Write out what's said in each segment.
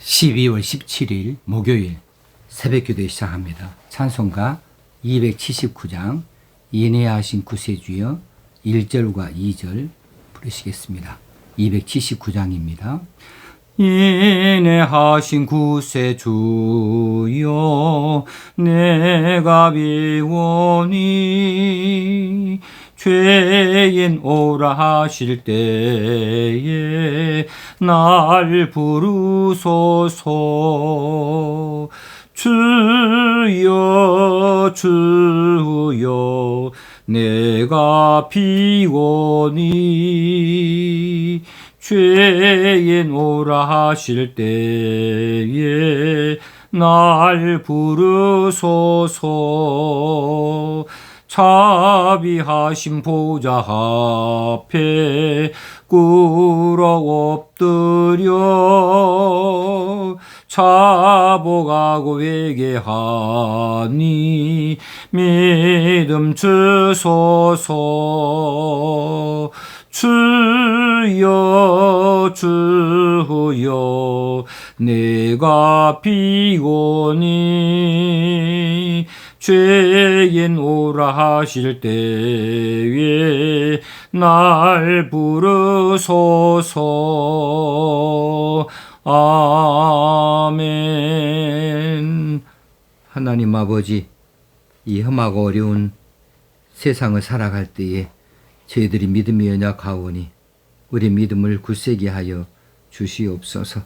12월 17일 목요일 새벽기도 시작합니다. 찬송가 279장 인내하신 구세주여 1절과 2절 부르시겠습니다. 279장입니다. 인내하신 구세주여 내가 비오니 죄인 오라 하실 때에 날 부르소서. 주여 주여 내가 비오니 죄인 오라 하실 때에 날 부르소서. 자비하신 보좌 앞에 꿇어 엎드려 자복하고 회개하니 믿음 주소서. 주여 주여 내가 비오니 죄인 오라 하실 때에 날 부르소서. 아멘. 하나님 아버지, 이 험하고 어려운 세상을 살아갈 때에 저희들이 믿음이 연약하오니 우리 믿음을 굳세게 하여 주시옵소서.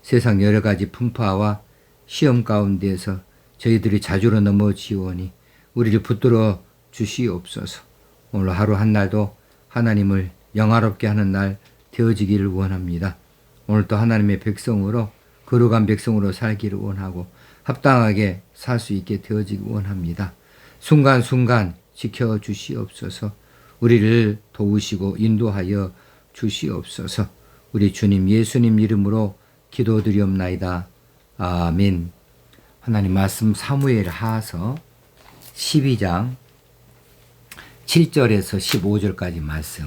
세상 여러 가지 풍파와 시험 가운데에서 저희들이 자주로 넘어지오니 우리를 붙들어 주시옵소서. 오늘 하루 한 날도 하나님을 영화롭게 하는 날 되어지기를 원합니다. 오늘도 하나님의 백성으로 거룩한 백성으로 살기를 원하고 합당하게 살 수 있게 되어지기 원합니다. 순간순간 지켜주시옵소서. 우리를 도우시고 인도하여 주시옵소서. 우리 주님 예수님 이름으로 기도드리옵나이다. 아멘. 하나님 말씀 사무엘 하서 12장 7절에서 15절까지 말씀,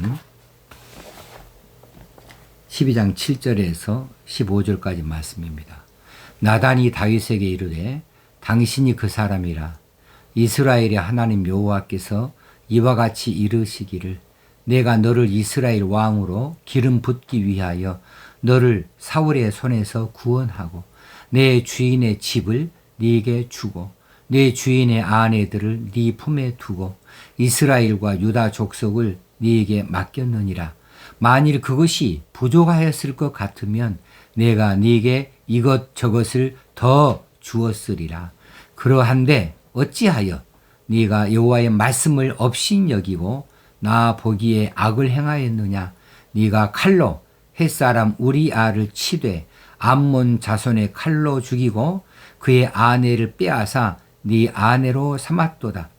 12장 7절에서 15절까지 말씀입니다. 나단이 다윗에게 이르되 당신이 그 사람이라. 이스라엘의 하나님 여호와께서 이와 같이 이르시기를 내가 너를 이스라엘 왕으로 기름 붓기 위하여 너를 사울의 손에서 구원하고 내 주인의 집을 네게 주고 내 주인의 아내들을 네 품에 두고 이스라엘과 유다 족속을 네게 맡겼느니라. 만일 그것이 부족하였을 것 같으면 내가 네게 이것저것을 더 주었으리라. 그러한데 어찌하여 네가 여호와의 말씀을 업신여기고 나 보기에 악을 행하였느냐. 네가 칼로 햇사람 우리아를 치되 암몬 자손의 칼로 죽이고 그의 아내를 빼앗아 네 아내로 삼았도다.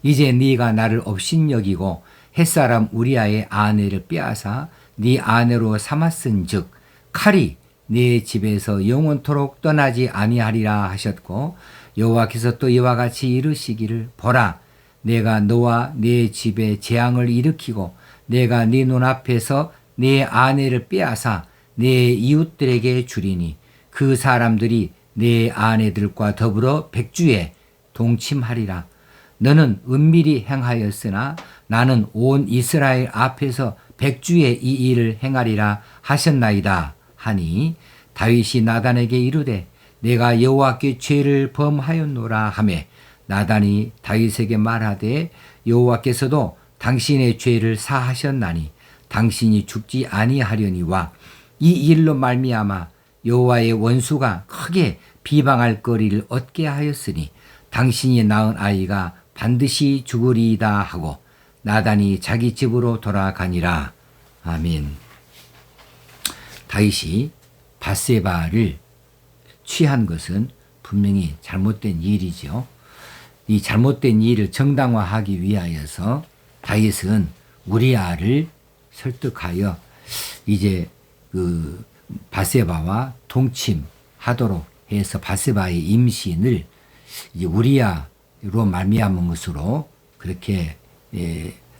이제 네가 나를 업신여기고 햇사람 우리아의 아내를 빼앗아 네 아내로 삼았은즉 칼이 네 집에서 영원토록 떠나지 아니하리라 하셨고 여호와께서 또 이와 같이 이르시기를 보라 내가 너와 네 집에 재앙을 일으키고 내가 네 눈앞에서 네 아내를 빼앗아 네 이웃들에게 주리니 그 사람들이 네 아내들과 더불어 백주에 동침하리라. 너는 은밀히 행하였으나 나는 온 이스라엘 앞에서 백주에 이 일을 행하리라 하셨나이다 하니 다윗이 나단에게 이르되 내가 여호와께 죄를 범하였노라 하매 나단이 다윗에게 말하되 여호와께서도 당신의 죄를 사하셨나니 당신이 죽지 아니하려니와 이 일로 말미암아 여호와의 원수가 크게 비방할 거리를 얻게 하였으니 당신이 낳은 아이가 반드시 죽으리이다 하고 나단이 자기 집으로 돌아가니라. 아멘. 다윗이 밧세바를 취한 것은 분명히 잘못된 일이죠. 이 잘못된 일을 정당화하기 위하여서 다윗은 우리아를 설득하여 이제 그 밧세바와 동침하도록 해서 밧세바의 임신을 이제 우리아로 말미암은 것으로 그렇게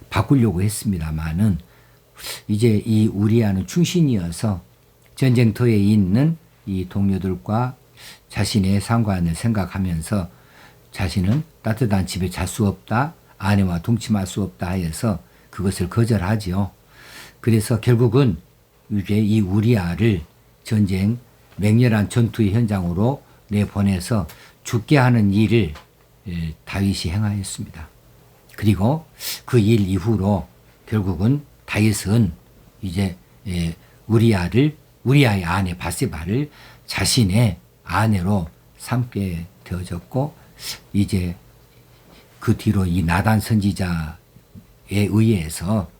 바꾸려고 했습니다만은 이제 이 우리아는 충신이어서 전쟁터에 있는 이 동료들과 자신의 상관을 생각하면서 자신은 따뜻한 집에 잘 수 없다, 아내와 동침할 수 없다 하여서 그것을 거절하지요. 그래서 결국은 이제 이 우리아를 전쟁 맹렬한 전투의 현장으로 내보내서 죽게 하는 일을 다윗이 행하였습니다. 그리고 그 일 이후로 결국은 다윗은 이제 우리아의 아내 바세바를 자신의 아내로 삼게 되어졌고, 이제 그 뒤로 이 나단 선지자에 의해서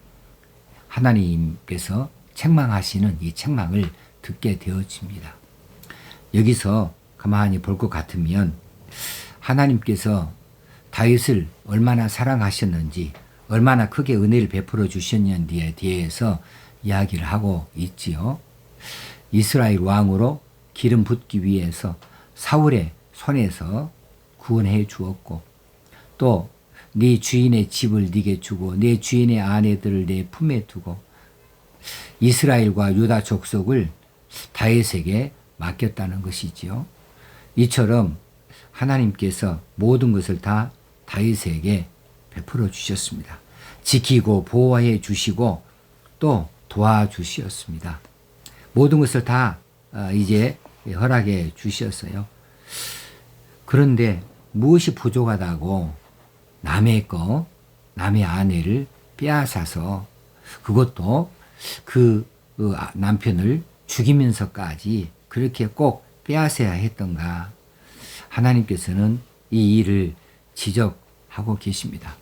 하나님께서 책망하시는 이 책망을 듣게 되어집니다. 여기서 가만히 볼 것 같으면 하나님께서 다윗을 얼마나 사랑하셨는지, 얼마나 크게 은혜를 베풀어 주셨는지에 대해서 이야기를 하고 있지요. 이스라엘 왕으로 기름 붓기 위해서 사울의 손에서 구원해 주었고, 또 네 주인의 집을 네게 주고 네 주인의 아내들을 내 품에 두고 이스라엘과 유다 족속을 다윗에게 맡겼다는 것이지요. 이처럼 하나님께서 모든 것을 다 다윗에게 베풀어 주셨습니다. 지키고 보호해 주시고 또 도와주셨습니다. 모든 것을 다 이제 허락해 주셨어요. 그런데 무엇이 부족하다고 남의 아내를 빼앗아서 그것도 그 남편을 죽이면서까지 그렇게 꼭 빼앗아야 했던가? 하나님께서는 이 일을 지적하고 계십니다.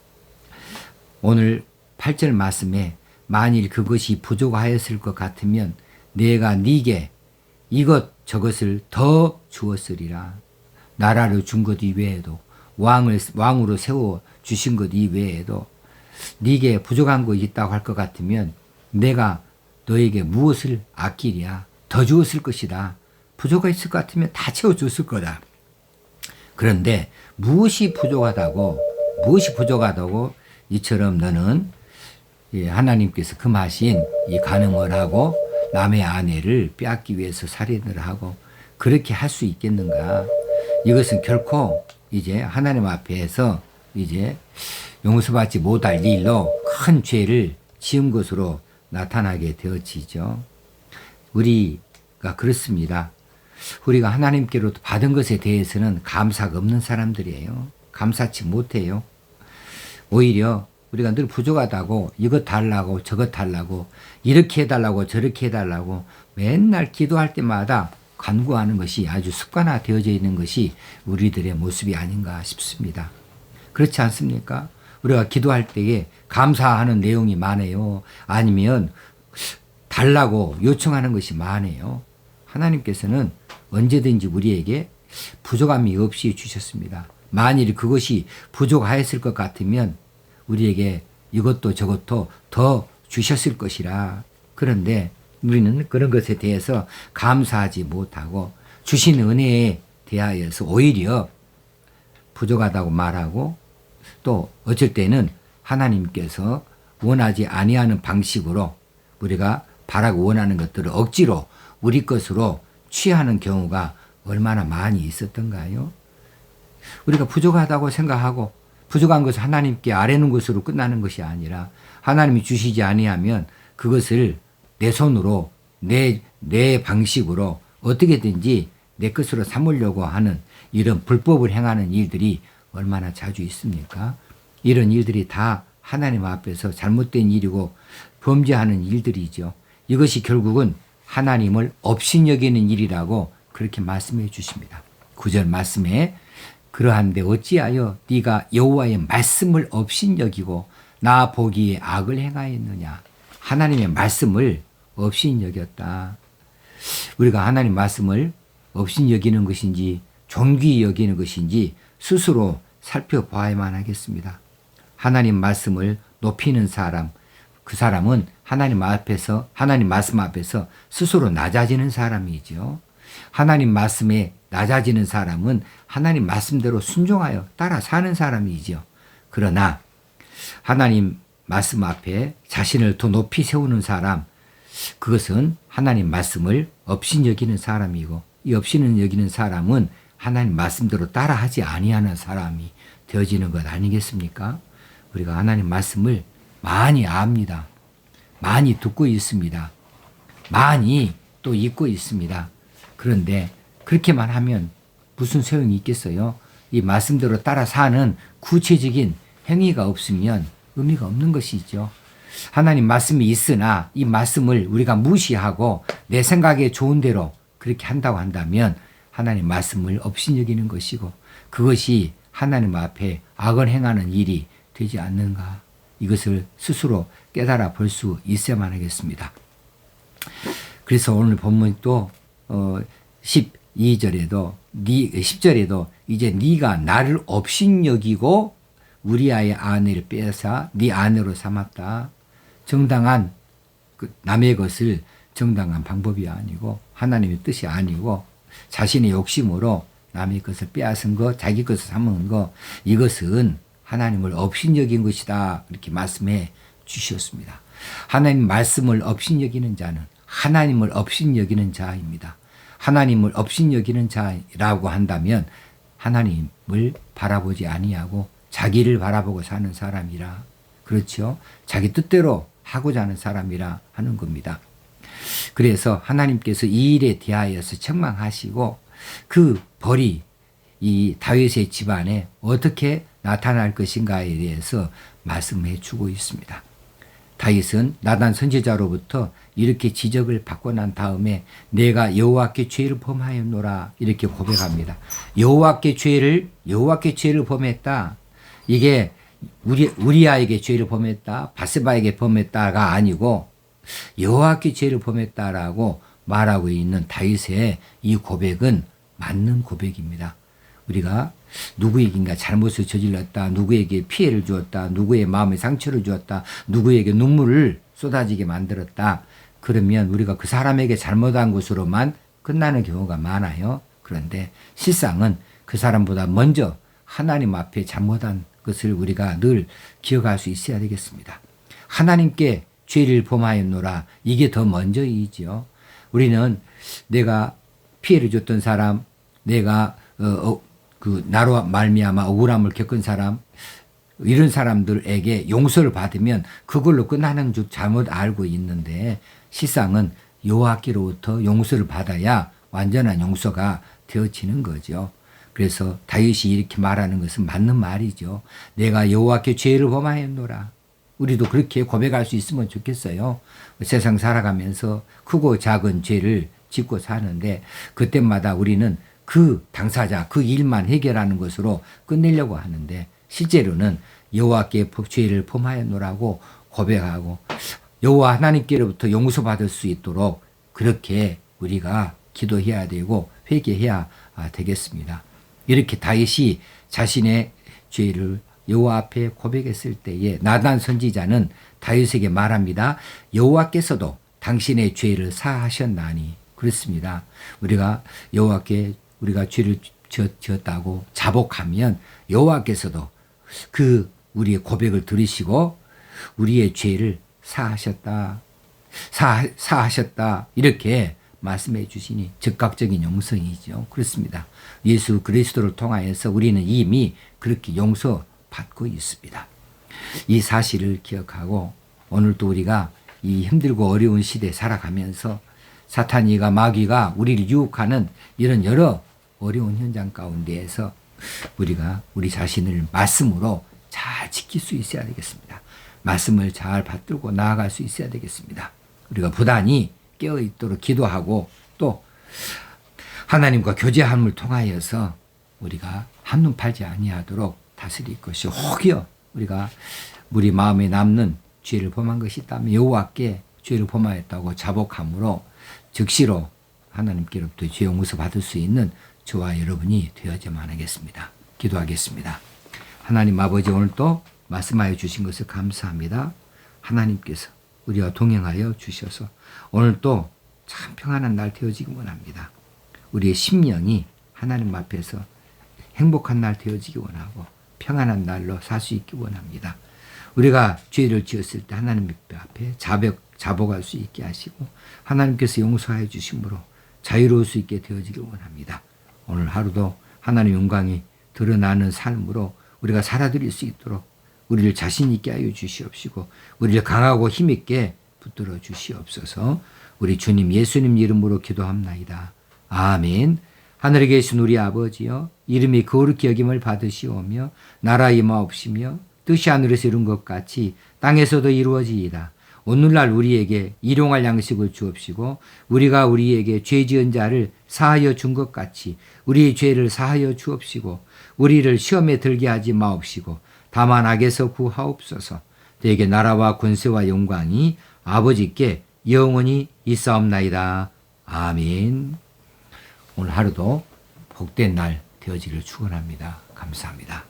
오늘 8절 말씀에 만일 그것이 부족하였을 것 같으면 내가 네게 이것 저것을 더 주었으리라. 나라를 준 것 이외에도 왕으로 세워 주신 것 이외에도 네게 부족한 거 있다고 할 것 같으면 내가 너에게 무엇을 아끼랴? 더 주었을 것이다. 부족했을 것 같으면 다 채워줬을 거다. 그런데 무엇이 부족하다고 이처럼 너는 하나님께서 금하신 이 간음을 하고 남의 아내를 빼앗기 위해서 살인을 하고 그렇게 할 수 있겠는가? 이것은 결코 이제 하나님 앞에서 이제 용서받지 못할 일로 큰 죄를 지은 것으로 나타나게 되어지죠. 우리가 그렇습니다. 우리가 하나님께로부터 받은 것에 대해서는 감사가 없는 사람들이에요. 감사치 못해요. 오히려 우리가 늘 부족하다고 이것 달라고 저것 달라고 이렇게 해달라고 저렇게 해달라고 맨날 기도할 때마다 간구하는 것이 아주 습관화되어져 있는 것이 우리들의 모습이 아닌가 싶습니다. 그렇지 않습니까? 우리가 기도할 때에 감사하는 내용이 많아요. 아니면 달라고 요청하는 것이 많아요. 하나님께서는 언제든지 우리에게 부족함이 없이 주셨습니다. 만일 그것이 부족하였을 것 같으면 우리에게 이것도 저것도 더 주셨을 것이라. 그런데 우리는 그런 것에 대해서 감사하지 못하고 주신 은혜에 대하여서 오히려 부족하다고 말하고 또 어쩔 때는 하나님께서 원하지 아니하는 방식으로 우리가 바라고 원하는 것들을 억지로 우리 것으로 취하는 경우가 얼마나 많이 있었던가요? 우리가 부족하다고 생각하고 부족한 것을 하나님께 아뢰는 것으로 끝나는 것이 아니라 하나님이 주시지 아니하면 그것을 내 손으로 내 방식으로 어떻게든지 내 것으로 삼으려고 하는 이런 불법을 행하는 일들이 얼마나 자주 있습니까? 이런 일들이 다 하나님 앞에서 잘못된 일이고 범죄하는 일들이죠. 이것이 결국은 하나님을 업신여기는 일이라고 그렇게 말씀해 주십니다. 9절 말씀에 그러한데 어찌하여 네가 여호와의 말씀을 업신여기고 나 보기에 악을 행하였느냐. 하나님의 말씀을 업신여겼다. 우리가 하나님 말씀을 업신여기는 것인지 존귀히 여기는 것인지 스스로 살펴봐야만 하겠습니다. 하나님 말씀을 높이는 사람, 그 사람은 하나님 말씀 앞에서 스스로 낮아지는 사람이죠. 하나님 말씀에 낮아지는 사람은 하나님 말씀대로 순종하여 따라 사는 사람이죠. 그러나 하나님 말씀 앞에 자신을 더 높이 세우는 사람, 그것은 하나님 말씀을 업신여기는 사람이고 이 없이는 여기는 사람은 하나님 말씀대로 따라하지 아니하는 사람이 되어지는 것 아니겠습니까? 우리가 하나님 말씀을 많이 압니다. 많이 듣고 있습니다. 많이 또 읽고 있습니다. 그런데 그렇게만 하면 무슨 소용이 있겠어요? 이 말씀대로 따라 사는 구체적인 행위가 없으면 의미가 없는 것이죠. 하나님 말씀이 있으나 이 말씀을 우리가 무시하고 내 생각에 좋은 대로 그렇게 한다고 한다면 하나님 말씀을 업신여기는 것이고 그것이 하나님 앞에 악을 행하는 일이 되지 않는가. 이것을 스스로 깨달아 볼 수 있어야만 하겠습니다. 그래서 오늘 본문 또 12절에도 10절에도 이제 네가 나를 업신여기고 우리아의 아내를 빼앗아 네 아내로 삼았다. 정당한 남의 것을 정당한 방법이 아니고 하나님의 뜻이 아니고 자신의 욕심으로 남의 것을 빼앗은 것, 자기 것을 삼은 것, 이것은 하나님을 업신여긴 것이다. 이렇게 말씀해 주셨습니다. 하나님 말씀을 업신여기는 자는 하나님을 업신여기는 자입니다. 하나님을 업신여기는 자라고 한다면 하나님을 바라보지 아니하고 자기를 바라보고 사는 사람이라. 그렇죠? 자기 뜻대로 하고자 하는 사람이라 하는 겁니다. 그래서 하나님께서 이 일에 대하여서 책망하시고 그 벌이 이 다윗의 집안에 어떻게 나타날 것인가에 대해서 말씀해 주고 있습니다. 다윗은 나단 선지자로부터 이렇게 지적을 받고 난 다음에 내가 여호와께 죄를 범하였노라 이렇게 고백합니다. 여호와께 죄를 범했다. 이게 우리아에게 죄를 범했다. 바세바에게 범했다가 아니고 여호와께 죄를 범했다라고 말하고 있는 다윗의 이 고백은 맞는 고백입니다. 우리가 누구에게인가 잘못을 저질렀다. 누구에게 피해를 주었다. 누구의 마음에 상처를 주었다. 누구에게 눈물을 쏟아지게 만들었다. 그러면 우리가 그 사람에게 잘못한 것으로만 끝나는 경우가 많아요. 그런데 실상은 그 사람보다 먼저 하나님 앞에 잘못한 것을 우리가 늘 기억할 수 있어야 되겠습니다. 하나님께 죄를 범하였노라. 이게 더 먼저이지요. 우리는 내가 피해를 줬던 사람, 내가 나로 말미암아 억울함을 겪은 사람, 이런 사람들에게 용서를 받으면 그걸로 끝나는 줄 잘못 알고 있는데 실상은 여호와께로부터 용서를 받아야 완전한 용서가 되어지는 거죠. 그래서 다윗이 이렇게 말하는 것은 맞는 말이죠. 내가 여호와께 죄를 범하였노라. 우리도 그렇게 고백할 수 있으면 좋겠어요. 세상 살아가면서 크고 작은 죄를 짓고 사는데 그때마다 우리는 그 당사자, 그 일만 해결하는 것으로 끝내려고 하는데 실제로는 여호와께 죄를 범하였노라고 고백하고 여호와 하나님께로부터 용서받을 수 있도록 그렇게 우리가 기도해야 되고 회개해야 되겠습니다. 이렇게 다윗이 자신의 죄를 여호와 앞에 고백했을 때에 나단 선지자는 다윗에게 말합니다. 여호와께서도 당신의 죄를 사하셨나니. 그렇습니다. 우리가 여호와께 우리가 죄를 지었다고 자복하면 여호와께서도 그 우리의 고백을 들으시고 우리의 죄를 사하셨다. 사하셨다. 이렇게 말씀해 주시니 즉각적인 용서이죠. 그렇습니다. 예수 그리스도를 통하여서 우리는 이미 그렇게 용서받고 있습니다. 이 사실을 기억하고 오늘도 우리가 이 힘들고 어려운 시대에 살아가면서 사탄이가 마귀가 우리를 유혹하는 이런 여러 어려운 현장 가운데에서 우리가 우리 자신을 말씀으로 잘 지킬 수 있어야 되겠습니다. 말씀을 잘 받들고 나아갈 수 있어야 되겠습니다. 우리가 부단히 깨어있도록 기도하고 또 하나님과 교제함을 통하여서 우리가 한눈 팔지 아니하도록 다스릴 것이 혹여 우리가 우리 마음에 남는 죄를 범한 것이 있다면 여호와께 죄를 범하였다고 자복함으로 즉시로 하나님께로부터 죄 용서 받을 수 있는 저와 여러분이 되어야만 하겠습니다. 기도하겠습니다. 하나님 아버지 오늘 또 말씀하여 주신 것을 감사합니다. 하나님께서 우리와 동행하여 주셔서 오늘 또 참 평안한 날 되어지기 원합니다. 우리의 심령이 하나님 앞에서 행복한 날 되어지기 원하고 평안한 날로 살 수 있기 원합니다. 우리가 죄를 지었을 때 하나님 앞에 자복할 수 있게 하시고 하나님께서 용서하여 주심으로 자유로울 수 있게 되어지길 원합니다. 오늘 하루도 하나님의 영광이 드러나는 삶으로 우리가 살아드릴 수 있도록 우리를 자신 있게 하여 주시옵시고 우리를 강하고 힘있게 붙들어 주시옵소서. 우리 주님 예수님 이름으로 기도합나이다. 아멘. 하늘에 계신 우리 아버지여, 이름이 거룩히 여김을 받으시오며 나라 임하옵시며 뜻이 하늘에서 이룬 것 같이 땅에서도 이루어지이다. 오늘날 우리에게 일용할 양식을 주옵시고 우리가 우리에게 죄 지은 자를 사하여 준 것 같이 우리의 죄를 사하여 주옵시고 우리를 시험에 들게 하지 마옵시고 다만 악에서 구하옵소서. 되게 나라와 권세와 영광이 아버지께 영원히 있사옵나이다. 아멘. 오늘 하루도 복된 날 되어지기를 축원합니다. 감사합니다.